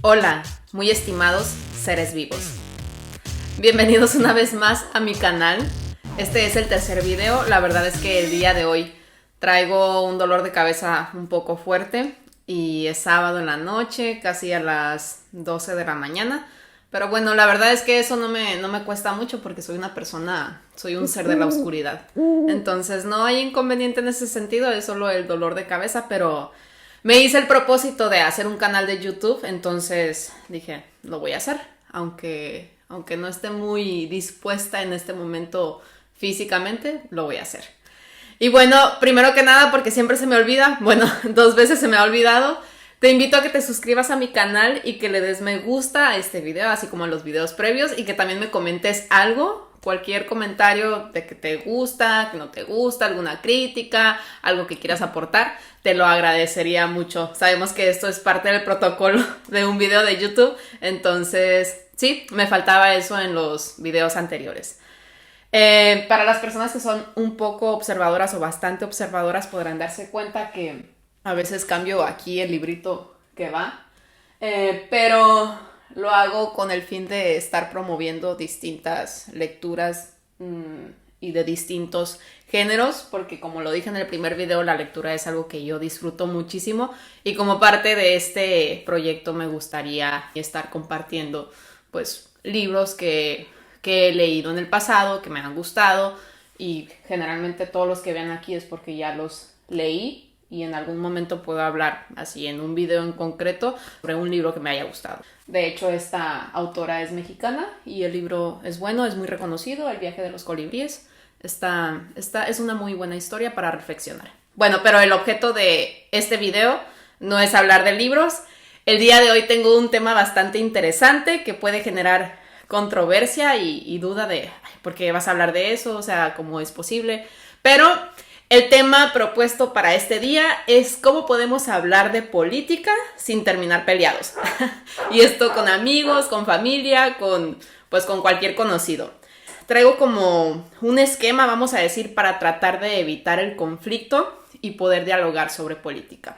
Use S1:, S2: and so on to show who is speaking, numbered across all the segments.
S1: Hola, muy estimados seres vivos. Bienvenidos una vez más a mi canal. Este es el tercer video. La verdad es que el día de hoy traigo un dolor de cabeza un poco fuerte y es sábado en la noche, casi a las 12 de la mañana. Pero bueno, la verdad es que eso no me cuesta mucho porque soy un ser de la oscuridad. Entonces no hay inconveniente en ese sentido, es solo el dolor de cabeza, pero me hice el propósito de hacer un canal de YouTube, entonces dije, lo voy a hacer, aunque no esté muy dispuesta en este momento físicamente, lo voy a hacer. Y bueno, primero que nada, porque siempre se me olvida, bueno, 2 veces se me ha olvidado, te invito a que te suscribas a mi canal y que le des me gusta a este video, así como a los videos previos, y que también me comentes algo, cualquier comentario de que te gusta, que no te gusta, alguna crítica, algo que quieras aportar, te lo agradecería mucho. Sabemos que esto es parte del protocolo de un video de YouTube, entonces sí, me faltaba eso en los videos anteriores. Para las personas que son un poco observadoras o bastante observadoras podrán darse cuenta que a veces cambio aquí el librito que va, pero lo hago con el fin de estar promoviendo distintas lecturas y de distintos géneros, porque como lo dije en el primer video, la lectura es algo que yo disfruto muchísimo y como parte de este proyecto me gustaría estar compartiendo pues libros que he leído en el pasado, que me han gustado, y generalmente todos los que vean aquí es porque ya los leí y en algún momento puedo hablar así en un video en concreto sobre un libro que me haya gustado. De hecho, esta autora es mexicana y el libro es bueno, es muy reconocido, El viaje de los colibríes. Es una muy buena historia para reflexionar. Bueno, pero el objeto de este video no es hablar de libros. El día de hoy tengo un tema bastante interesante que puede generar controversia y duda de ¿por qué vas a hablar de eso? O sea, ¿cómo es posible? Pero el tema propuesto para este día es cómo podemos hablar de política sin terminar peleados. Y esto con amigos, con familia, con cualquier conocido. Traigo como un esquema, vamos a decir, para tratar de evitar el conflicto y poder dialogar sobre política.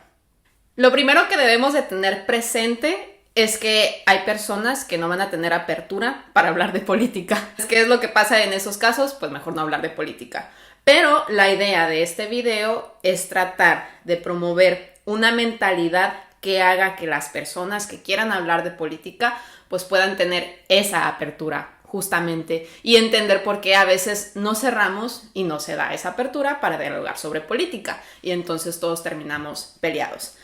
S1: Lo primero que debemos de tener presente es que hay personas que no van a tener apertura para hablar de política. ¿Qué es lo que pasa en esos casos? Pues mejor no hablar de política. Pero la idea de este video es tratar de promover una mentalidad que haga que las personas que quieran hablar de política pues puedan tener esa apertura justamente y entender por qué a veces nos cerramos y no se da esa apertura para dialogar sobre política y entonces todos terminamos peleados.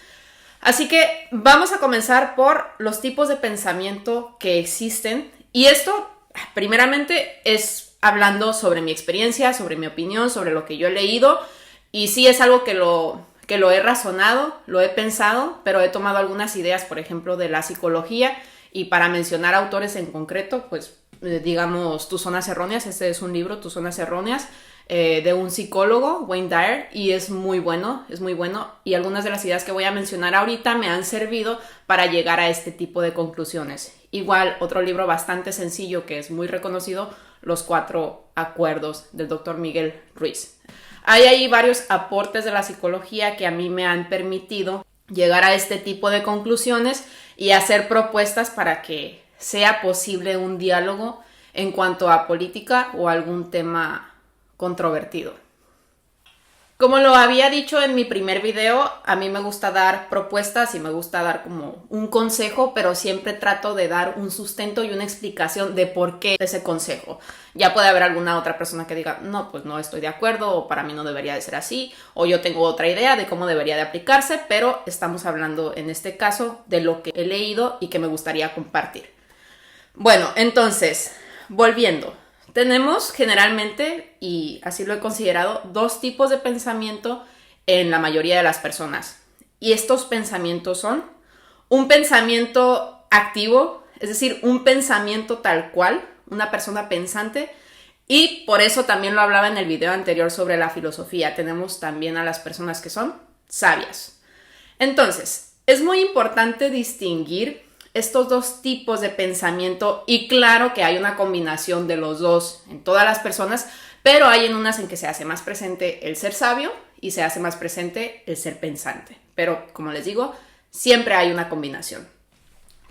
S1: Así que vamos a comenzar por los tipos de pensamiento que existen y esto primeramente es hablando sobre mi experiencia, sobre mi opinión, sobre lo que yo he leído y sí es algo que lo he razonado, lo he pensado, pero he tomado algunas ideas, por ejemplo, de la psicología y para mencionar autores en concreto, pues digamos Tus zonas erróneas, este es un libro, Tus zonas erróneas, de un psicólogo, Wayne Dyer, y es muy bueno y algunas de las ideas que voy a mencionar ahorita me han servido para llegar a este tipo de conclusiones. Igual, otro libro bastante sencillo que es muy reconocido, Los 4 acuerdos del Dr. Miguel Ruiz. Hay ahí varios aportes de la psicología que a mí me han permitido llegar a este tipo de conclusiones y hacer propuestas para que sea posible un diálogo en cuanto a política o algún tema controvertido. Como lo había dicho en mi primer video, a mí me gusta dar propuestas y me gusta dar como un consejo, pero siempre trato de dar un sustento y una explicación de por qué ese consejo. Ya puede haber alguna otra persona que diga, no, pues no estoy de acuerdo, o para mí no debería de ser así, o yo tengo otra idea de cómo debería de aplicarse, pero estamos hablando en este caso de lo que he leído y que me gustaría compartir. Bueno, entonces, volviendo. Tenemos generalmente, y así lo he considerado, 2 tipos de pensamiento en la mayoría de las personas. Y estos pensamientos son un pensamiento activo, es decir, un pensamiento tal cual, una persona pensante, y por eso también lo hablaba en el video anterior sobre la filosofía. Tenemos también a las personas que son sabias. Entonces, es muy importante distinguir estos 2 tipos de pensamiento y claro que hay una combinación de los 2 en todas las personas, pero hay en unas en que se hace más presente el ser sabio y se hace más presente el ser pensante. Pero como les digo, siempre hay una combinación.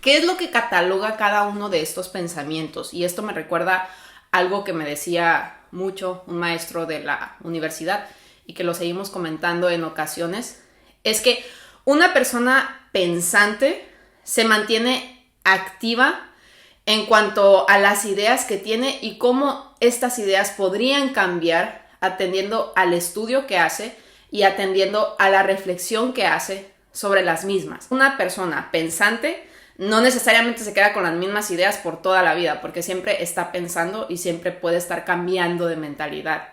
S1: ¿Qué es lo que cataloga cada uno de estos pensamientos? Y esto me recuerda algo que me decía mucho un maestro de la universidad y que lo seguimos comentando en ocasiones, es que una persona pensante se mantiene activa en cuanto a las ideas que tiene y cómo estas ideas podrían cambiar atendiendo al estudio que hace y atendiendo a la reflexión que hace sobre las mismas. Una persona pensante no necesariamente se queda con las mismas ideas por toda la vida, porque siempre está pensando y siempre puede estar cambiando de mentalidad.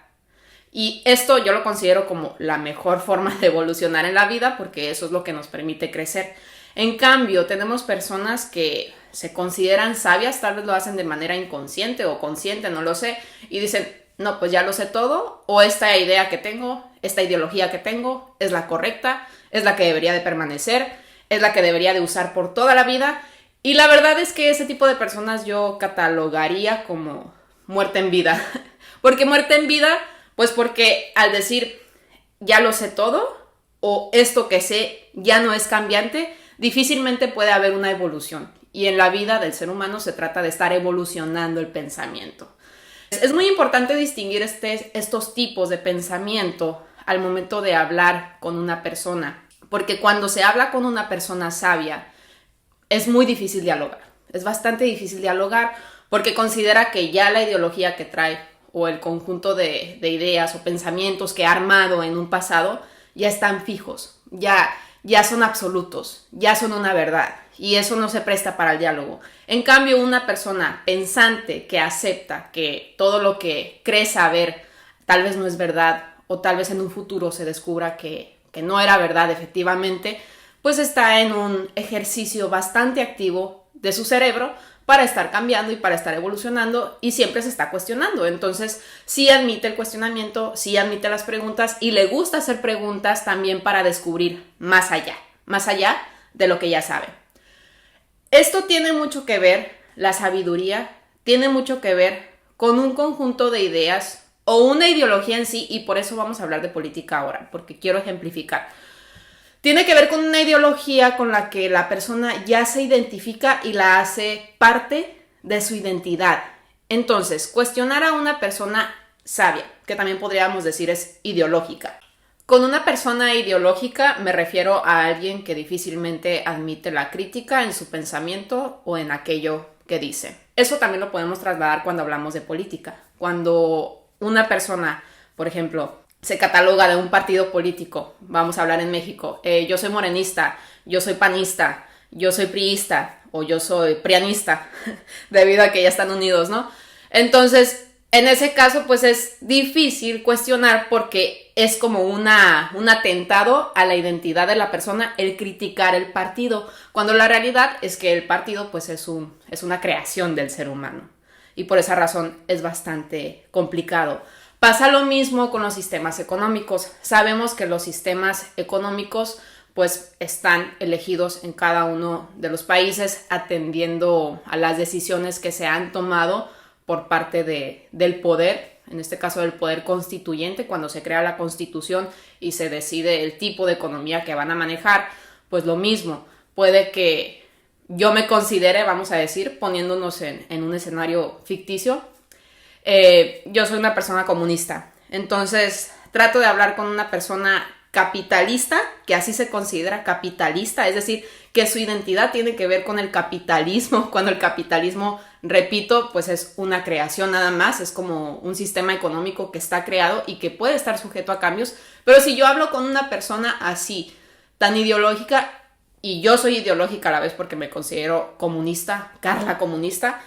S1: Y esto yo lo considero como la mejor forma de evolucionar en la vida, porque eso es lo que nos permite crecer. En cambio, tenemos personas que se consideran sabias, tal vez lo hacen de manera inconsciente o consciente, no lo sé, y dicen, no, pues ya lo sé todo, o esta idea que tengo, esta ideología que tengo, es la correcta, es la que debería de permanecer, es la que debería de usar por toda la vida. Y la verdad es que ese tipo de personas yo catalogaría como muerte en vida. ¿Por qué muerte en vida? Pues porque al decir ya lo sé todo o esto que sé ya no es cambiante, difícilmente puede haber una evolución. Y en la vida del ser humano se trata de estar evolucionando el pensamiento. Es muy importante distinguir estos tipos de pensamiento al momento de hablar con una persona. Porque cuando se habla con una persona sabia, es muy difícil dialogar. Es bastante difícil dialogar porque considera que ya la ideología que trae o el conjunto de ideas o pensamientos que ha armado en un pasado ya están fijos, ya son absolutos, ya son una verdad. Y eso no se presta para el diálogo. En cambio, una persona pensante que acepta que todo lo que cree saber tal vez no es verdad o tal vez en un futuro se descubra que no era verdad efectivamente, pues está en un ejercicio bastante activo de su cerebro para estar cambiando y para estar evolucionando y siempre se está cuestionando. Entonces, sí admite el cuestionamiento, sí admite las preguntas y le gusta hacer preguntas también para descubrir más allá de lo que ya sabe. Esto tiene mucho que ver, la sabiduría tiene mucho que ver con un conjunto de ideas o una ideología en sí, y por eso vamos a hablar de política ahora, porque quiero ejemplificar. Tiene que ver con una ideología con la que la persona ya se identifica y la hace parte de su identidad. Entonces, cuestionar a una persona sabia, que también podríamos decir es ideológica. Con una persona ideológica me refiero a alguien que difícilmente admite la crítica en su pensamiento o en aquello que dice. Eso también lo podemos trasladar cuando hablamos de política. Cuando una persona, por ejemplo, se cataloga de un partido político, vamos a hablar en México, yo soy morenista, yo soy panista, yo soy priista o yo soy prianista, debido a que ya están unidos, ¿no? Entonces, en ese caso, pues es difícil cuestionar porque es como un atentado a la identidad de la persona el criticar el partido, cuando la realidad es que el partido pues es una creación del ser humano y por esa razón es bastante complicado. Pasa lo mismo con los sistemas económicos. Sabemos que los sistemas económicos pues están elegidos en cada uno de los países atendiendo a las decisiones que se han tomado por parte del poder, en este caso del poder constituyente, cuando se crea la constitución y se decide el tipo de economía que van a manejar, pues lo mismo, puede que yo me considere, vamos a decir, poniéndonos en un escenario ficticio, yo soy una persona comunista, entonces trato de hablar con una persona capitalista, que así se considera capitalista, es decir, que su identidad tiene que ver con el capitalismo, cuando el capitalismo, repito, pues es una creación nada más, es como un sistema económico que está creado y que puede estar sujeto a cambios, pero si yo hablo con una persona así, tan ideológica, y yo soy ideológica a la vez porque me considero comunista, Carla comunista,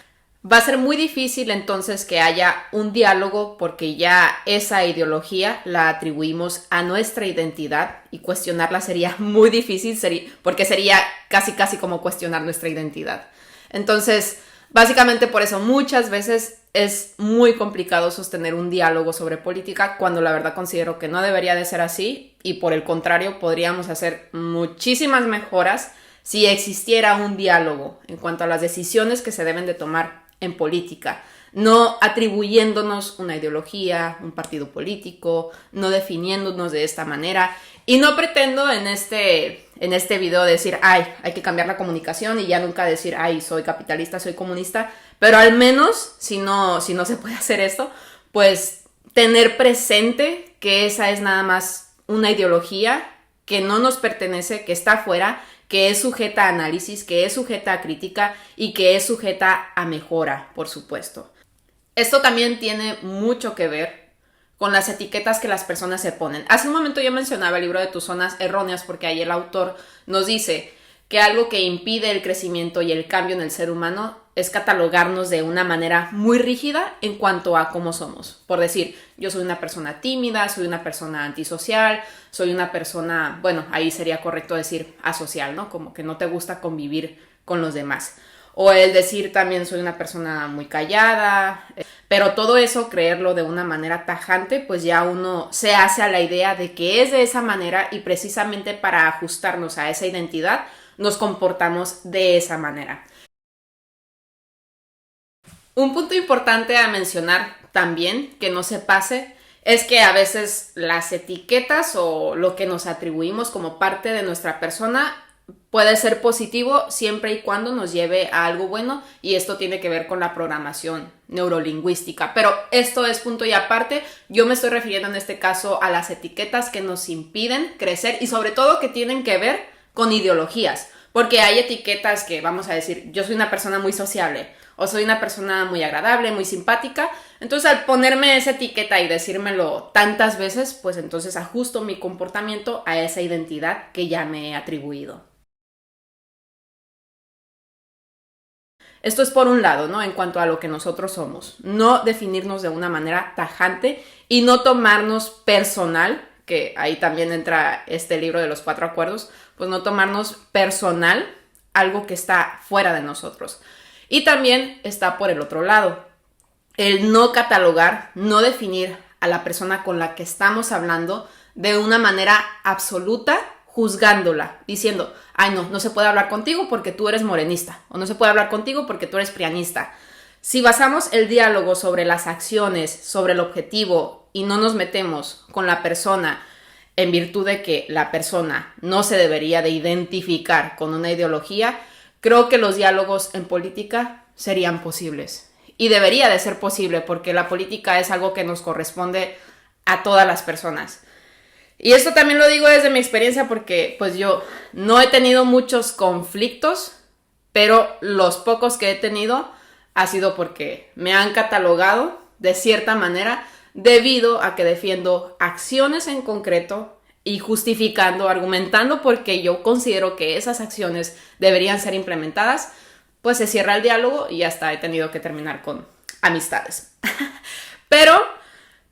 S1: va a ser muy difícil entonces que haya un diálogo porque ya esa ideología la atribuimos a nuestra identidad y cuestionarla sería muy difícil porque sería casi como cuestionar nuestra identidad. Entonces, básicamente por eso muchas veces es muy complicado sostener un diálogo sobre política cuando la verdad considero que no debería de ser así y por el contrario podríamos hacer muchísimas mejoras si existiera un diálogo en cuanto a las decisiones que se deben de tomar en política, no atribuyéndonos una ideología, un partido político, no definiéndonos de esta manera Y no pretendo en este video decir, ay, hay que cambiar la comunicación y ya nunca decir, ay, soy capitalista, soy comunista, pero al menos, si no se puede hacer esto, pues tener presente que esa es nada más una ideología que no nos pertenece, que está afuera, que es sujeta a análisis, que es sujeta a crítica y que es sujeta a mejora, por supuesto. Esto también tiene mucho que ver con las etiquetas que las personas se ponen. Hace un momento yo mencionaba el libro de Tus Zonas Erróneas porque ahí el autor nos dice que algo que impide el crecimiento y el cambio en el ser humano es catalogarnos de una manera muy rígida en cuanto a cómo somos. Por decir, yo soy una persona tímida, soy una persona antisocial, soy una persona, bueno, ahí sería correcto decir asocial, ¿no? Como que no te gusta convivir con los demás. O el decir también soy una persona muy callada, pero todo eso, creerlo de una manera tajante, pues ya uno se hace a la idea de que es de esa manera y precisamente para ajustarnos a esa identidad nos comportamos de esa manera. Un punto importante a mencionar también, que no se pase, es que a veces las etiquetas o lo que nos atribuimos como parte de nuestra persona puede ser positivo siempre y cuando nos lleve a algo bueno, y esto tiene que ver con la programación neurolingüística. Pero esto es punto y aparte. Yo me estoy refiriendo en este caso a las etiquetas que nos impiden crecer y sobre todo que tienen que ver con ideologías. Porque hay etiquetas que vamos a decir, yo soy una persona muy sociable o soy una persona muy agradable, muy simpática. Entonces al ponerme esa etiqueta y decírmelo tantas veces, pues entonces ajusto mi comportamiento a esa identidad que ya me he atribuido. Esto es por un lado, ¿no? En cuanto a lo que nosotros somos. No definirnos de una manera tajante y no tomarnos personal, que ahí también entra este libro de los 4 acuerdos, pues no tomarnos personal algo que está fuera de nosotros. Y también está por el otro lado, el no catalogar, no definir a la persona con la que estamos hablando de una manera absoluta, juzgándola, diciendo, ay no se puede hablar contigo porque tú eres morenista, o no se puede hablar contigo porque tú eres prianista. Si basamos el diálogo sobre las acciones, sobre el objetivo y no nos metemos con la persona en virtud de que la persona no se debería de identificar con una ideología, creo que los diálogos en política serían posibles. Y debería de ser posible porque la política es algo que nos corresponde a todas las personas. Y esto también lo digo desde mi experiencia porque pues yo no he tenido muchos conflictos, pero los pocos que he tenido ha sido porque me han catalogado de cierta manera debido a que defiendo acciones en concreto y justificando, argumentando porque yo considero que esas acciones deberían ser implementadas, pues se cierra el diálogo y hasta he tenido que terminar con amistades. Pero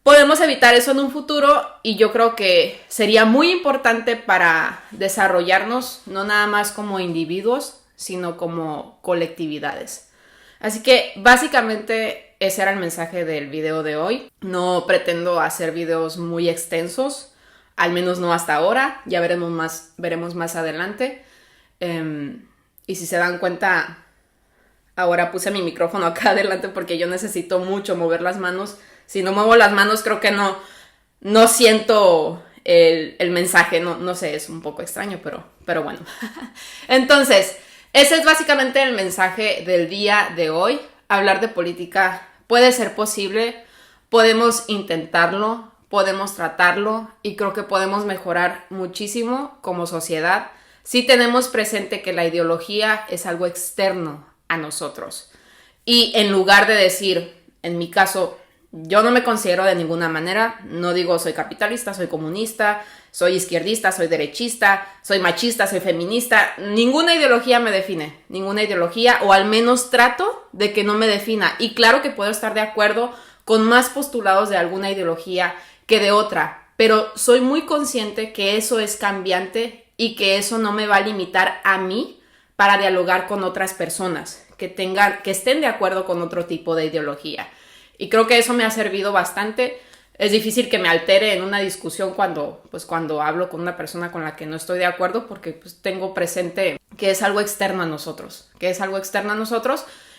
S1: podemos evitar eso en un futuro y yo creo que sería muy importante para desarrollarnos, no nada más como individuos, sino como colectividades. Así que básicamente ese era el mensaje del video de hoy. No pretendo hacer videos muy extensos, al menos no hasta ahora, ya veremos más adelante. Y si se dan cuenta, ahora puse mi micrófono acá adelante porque yo necesito mucho mover las manos. Si no muevo las manos creo que no siento el mensaje, no sé, es un poco extraño, pero bueno. Entonces, ese es básicamente el mensaje del día de hoy. Hablar de política puede ser posible, podemos intentarlo, podemos tratarlo y creo que podemos mejorar muchísimo como sociedad si tenemos presente que la ideología es algo externo a nosotros. Y en lugar de decir, en mi caso, yo no me considero de ninguna manera, no digo soy capitalista, soy comunista, soy izquierdista, soy derechista, soy machista, soy feminista, ninguna ideología me define, ninguna ideología, o al menos trato de que no me defina. Y claro que puedo estar de acuerdo con más postulados de alguna ideología que de otra, pero soy muy consciente que eso es cambiante y que eso no me va a limitar a mí para dialogar con otras personas que estén de acuerdo con otro tipo de ideología. Y creo que eso me ha servido bastante. Es difícil que me altere en una discusión cuando hablo con una persona con la que no estoy de acuerdo porque pues, tengo presente que es algo externo a nosotros,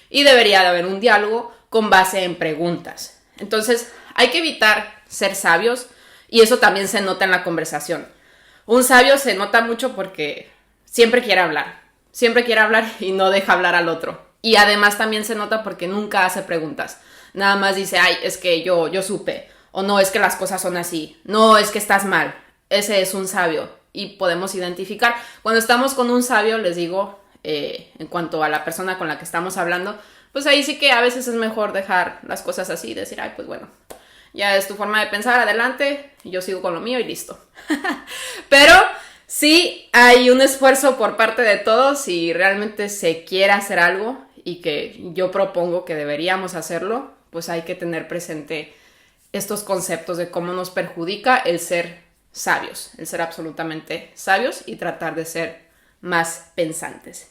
S1: y debería de haber un diálogo con base en preguntas. Entonces, hay que evitar ser sabios y eso también se nota en la conversación. Un sabio se nota mucho porque siempre quiere hablar y no deja hablar al otro. Y además también se nota porque nunca hace preguntas. Nada más dice, ay, es que yo supe. O no, es que las cosas son así. No, es que estás mal. Ese es un sabio. Y podemos identificar. Cuando estamos con un sabio, les digo, en cuanto a la persona con la que estamos hablando, pues ahí sí que a veces es mejor dejar las cosas así. Decir, ay, pues bueno, ya es tu forma de pensar, adelante. Yo sigo con lo mío y listo. Pero sí hay un esfuerzo por parte de todos si realmente se quiere hacer algo y que yo propongo que deberíamos hacerlo, pues hay que tener presente estos conceptos de cómo nos perjudica el ser sabios, el ser absolutamente sabios y tratar de ser más pensantes.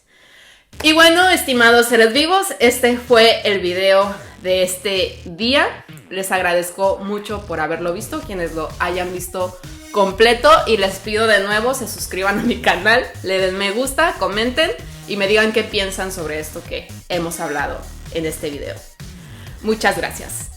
S1: Y bueno, estimados seres vivos, este fue el video de este día. Les agradezco mucho por haberlo visto, quienes lo hayan visto completo, y les pido de nuevo se suscriban a mi canal, le den me gusta, comenten y me digan qué piensan sobre esto que hemos hablado en este video. Muchas gracias.